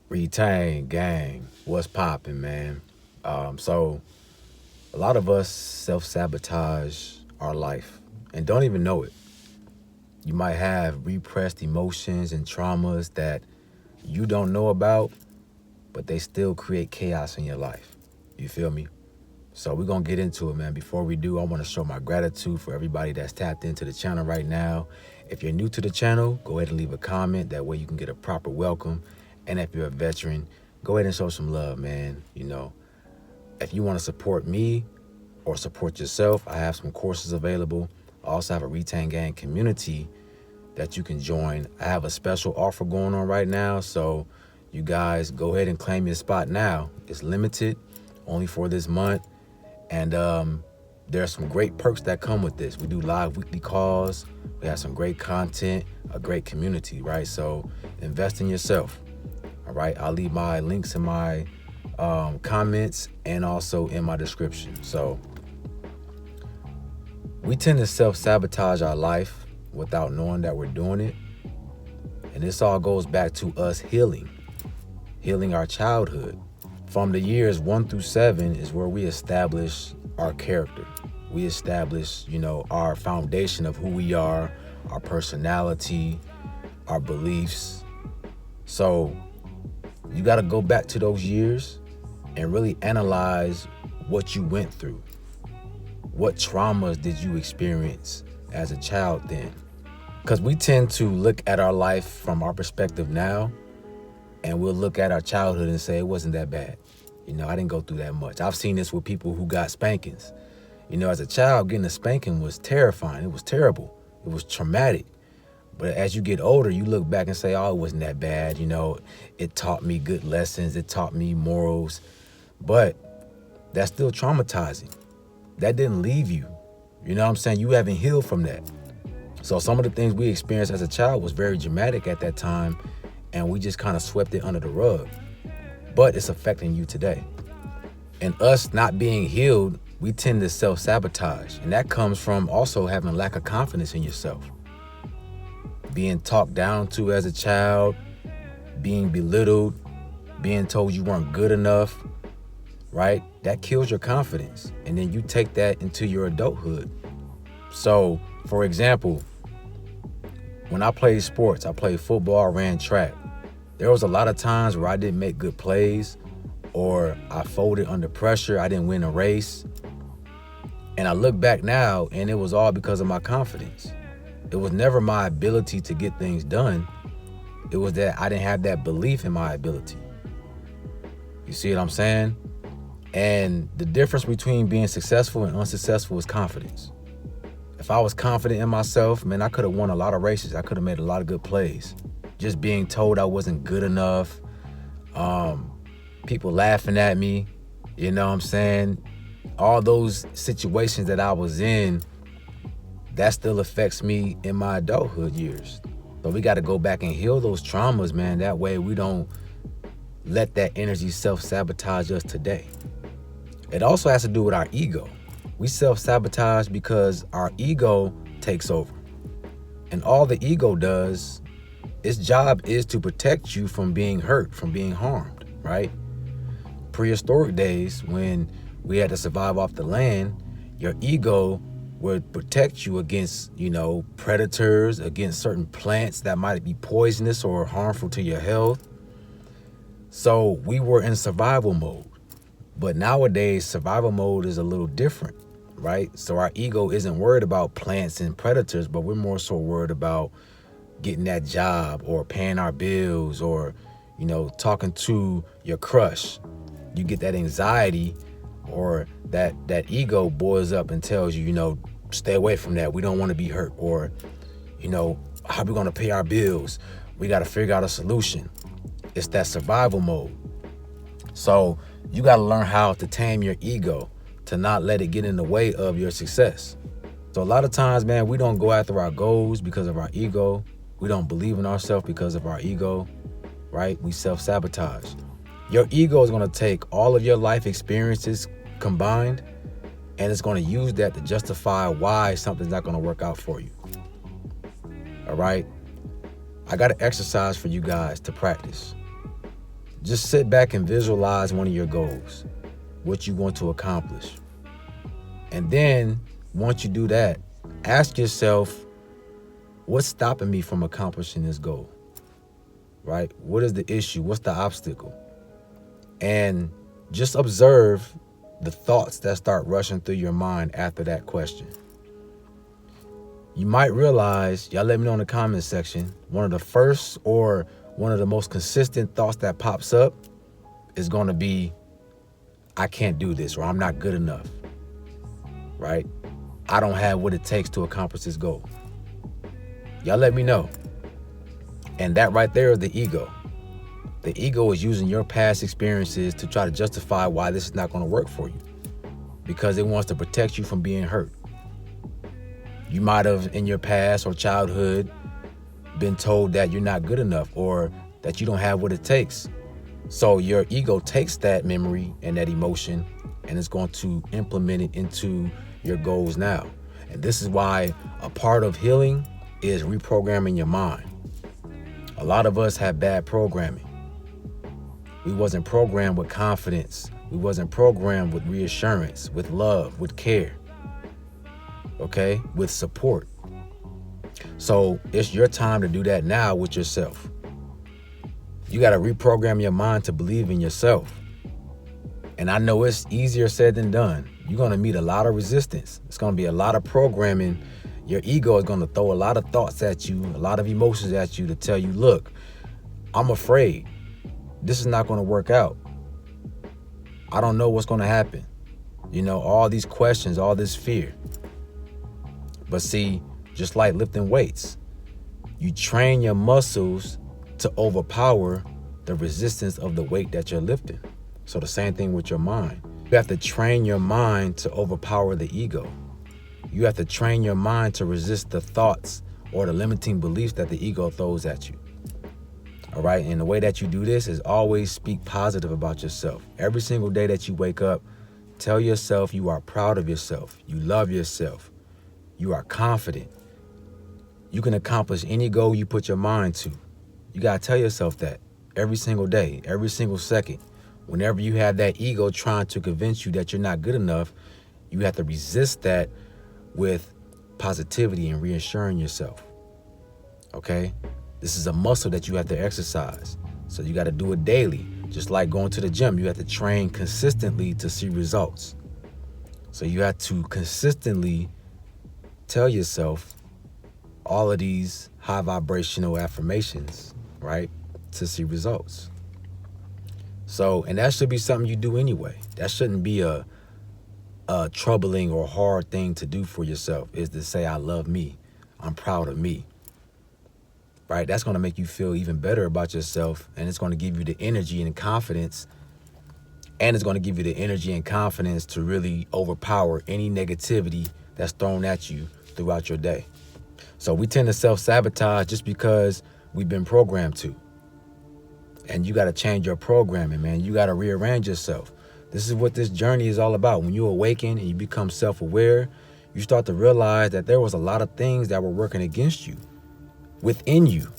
Retain, gang, what's popping, man? So a lot of us self-sabotage our life and don't even know it. You might have repressed emotions and traumas that you don't know about, but they still create chaos in your life. You feel me? So we're gonna get into it, man. Before we do, I wanna show my gratitude for everybody that's tapped into the channel right now. If you're new to the channel, go ahead and leave a comment. That way you can get a proper welcome. And if you're a veteran, go ahead and show some love, man. If you wanna support me or support yourself, I have some courses available. I also have a Retain Gang community that you can join. I have a special offer going on right now, so you guys go ahead and claim your spot now. It's limited, only for this month. And there are some great perks that come with this. We do live weekly calls. We have some great content, a great community, right? So invest in yourself, all right? I'll leave my links in my comments and also in my description. So we tend to self-sabotage our life without knowing that we're doing it. And this all goes back to us healing our childhood. From the years 1 through 7 is where we establish our character. We establish, our foundation of who we are, our personality, our beliefs. So you got to go back to those years and really analyze what you went through. What traumas did you experience as a child then? Because we tend to look at our life from our perspective now, and we'll look at our childhood and say it wasn't that bad. I didn't go through that much. I've seen this with people who got spankings. As a child, getting a spanking was terrifying. It was terrible. It was traumatic. But as you get older, you look back and say, oh, it wasn't that bad. It taught me good lessons. It taught me morals. But that's still traumatizing. That didn't leave you. You know what I'm saying? You haven't healed from that. So some of the things we experienced as a child was very dramatic at that time, and we just kind of swept it under the rug. But it's affecting you today. And us not being healed, we tend to self-sabotage. And that comes from also having a lack of confidence in yourself. Being talked down to as a child, being belittled, being told you weren't good enough, right? That kills your confidence. And then you take that into your adulthood. So, for example, when I played sports, I played football, I ran track. There was a lot of times where I didn't make good plays, or I folded under pressure. I didn't win a race. And I look back now, and it was all because of my confidence. It was never my ability to get things done. It was that I didn't have that belief in my ability. You see what I'm saying? And the difference between being successful and unsuccessful is confidence. If I was confident in myself, man, I could have won a lot of races. I could have made a lot of good plays. Just being told I wasn't good enough, people laughing at me, you know what I'm saying? All those situations that I was in, that still affects me in my adulthood years. So we got to go back and heal those traumas, man. That way we don't let that energy self-sabotage us today. It also has to do with our ego. We self-sabotage because our ego takes over. And all the ego does, its job is to protect you from being hurt, from being harmed, right? Prehistoric days, when we had to survive off the land, your ego would protect you against, predators, against certain plants that might be poisonous or harmful to your health. So we were in survival mode. But nowadays, survival mode is a little different, right? So our ego isn't worried about plants and predators, but we're more so worried about getting that job or paying our bills or, talking to your crush. You get that anxiety, or that ego boils up and tells you, stay away from that. We don't want to be hurt. Or, how are we going to pay our bills? We got to figure out a solution. It's that survival mode. So you got to learn how to tame your ego, to not let it get in the way of your success. So a lot of times, man, we don't go after our goals because of our ego. We don't believe in ourselves because of our ego, right? We self-sabotage. Your ego is going to take all of your life experiences combined, and it's going to use that to justify why something's not going to work out for you. All right? I got an exercise for you guys to practice. Just sit back and visualize one of your goals, what you want to accomplish. And then once you do that, ask yourself, what's stopping me from accomplishing this goal? Right? What is the issue? What's the obstacle? And just observe the thoughts that start rushing through your mind after that question. You might realize, y'all let me know in the comments section, one of the first or one of the most consistent thoughts that pops up is going to be, I can't do this, or I'm not good enough, right? I don't have what it takes to accomplish this goal. Y'all let me know. And that right there is the ego. The ego is using your past experiences to try to justify why this is not going to work for you, because it wants to protect you from being hurt. You might have, in your past or childhood, been told that you're not good enough or that you don't have what it takes. So your ego takes that memory and that emotion and it's going to implement it into your goals now. And this is why a part of healing is reprogramming your mind. A lot of us have bad programming. We wasn't programmed with confidence. We wasn't programmed with reassurance, with love, with care. Okay, with support. So it's your time to do that now with yourself. You got to reprogram your mind to believe in yourself. And I know it's easier said than done. You're going to meet a lot of resistance. It's going to be a lot of programming. Your ego is going to throw a lot of thoughts at you, a lot of emotions at you to tell you, look, I'm afraid. This is not going to work out. I don't know what's going to happen. You know, all these questions, all this fear. But see, just like lifting weights, you train your muscles to overpower the resistance of the weight that you're lifting. So the same thing with your mind. You have to train your mind to overpower the ego. You have to train your mind to resist the thoughts or the limiting beliefs that the ego throws at you. All right. And the way that you do this is always speak positive about yourself. Every single day that you wake up, tell yourself you are proud of yourself. You love yourself. You are confident. You can accomplish any goal you put your mind to. You got to tell yourself that every single day, every single second. Whenever you have that ego trying to convince you that you're not good enough, you have to resist that with positivity and reassuring yourself. Okay? This is a muscle that you have to exercise. So you got to do it daily. Just like going to the gym, you have to train consistently to see results. So you have to consistently tell yourself all of these high vibrational affirmations, right, to see results. So, and that should be something you do anyway. That shouldn't be a troubling or hard thing to do for yourself, is to say, I love me. I'm proud of me. Right? That's going to make you feel even better about yourself, and it's going to give you the energy and confidence, and it's going to give you the energy and confidence to really overpower any negativity that's thrown at you throughout your day. So we tend to self-sabotage just because we've been programmed to. And you got to change your programming, man. You got to rearrange yourself. This is what this journey is all about. When you awaken and you become self-aware, you start to realize that there was a lot of things that were working against you, within you.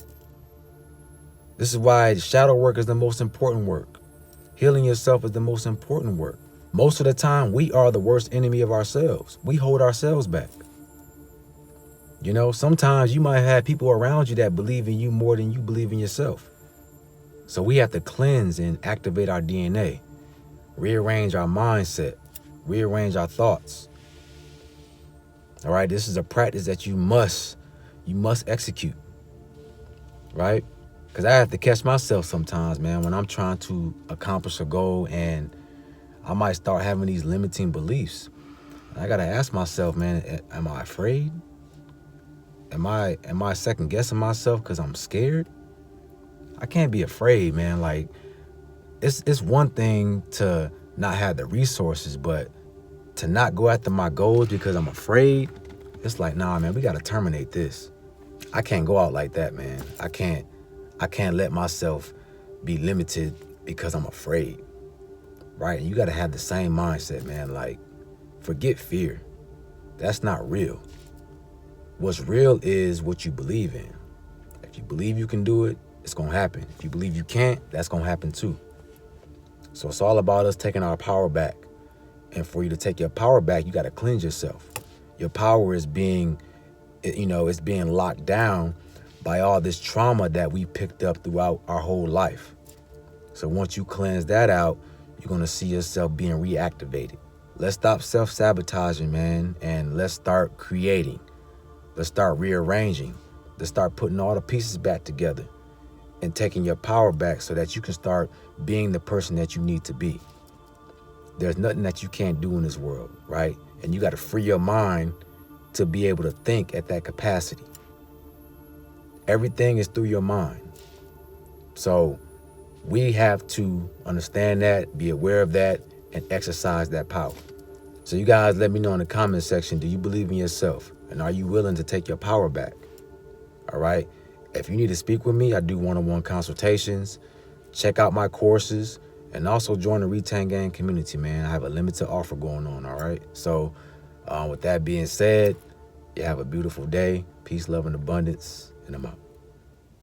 This is why shadow work is the most important work. Healing yourself is the most important work. Most of the time, we are the worst enemy of ourselves. We hold ourselves back. You know, sometimes you might have people around you that believe in you more than you believe in yourself. So we have to cleanse and activate our DNA, rearrange our mindset, rearrange our thoughts. All right, this is a practice that you must execute, right? Because I have to catch myself sometimes, man, when I'm trying to accomplish a goal and I might start having these limiting beliefs. I got to ask myself, man, am I afraid? Am I second guessing myself because I'm scared? I can't be afraid, man. Like, it's one thing to not have the resources, but to not go after my goals because I'm afraid, it's like, nah, man, we got to terminate this. I can't go out like that, man. I can't let myself be limited because I'm afraid, right? And you got to have the same mindset, man. Like, forget fear. That's not real. What's real is what you believe in. If you believe you can do it, it's going to happen. If you believe you can't, that's going to happen too. So it's all about us taking our power back. And for you to take your power back, you got to cleanse yourself. Your power is being, it's being locked down by all this trauma that we picked up throughout our whole life. So once you cleanse that out, you're going to see yourself being reactivated. Let's stop self-sabotaging, man, and let's start creating. Let's start rearranging. Let's start putting all the pieces back together and taking your power back so that you can start being the person that you need to be. There's nothing that you can't do in this world, right? And you got to free your mind to be able to think at that capacity. Everything is through your mind. So we have to understand that, be aware of that, and exercise that power. So you guys let me know in the comment section, do you believe in yourself? And are you willing to take your power back? All right? If you need to speak with me, I do one-on-one consultations. Check out my courses and also join the Retain Gang community, man. I have a limited offer going on, all right? So with that being said, you have a beautiful day. Peace, love, and abundance, and I'm out.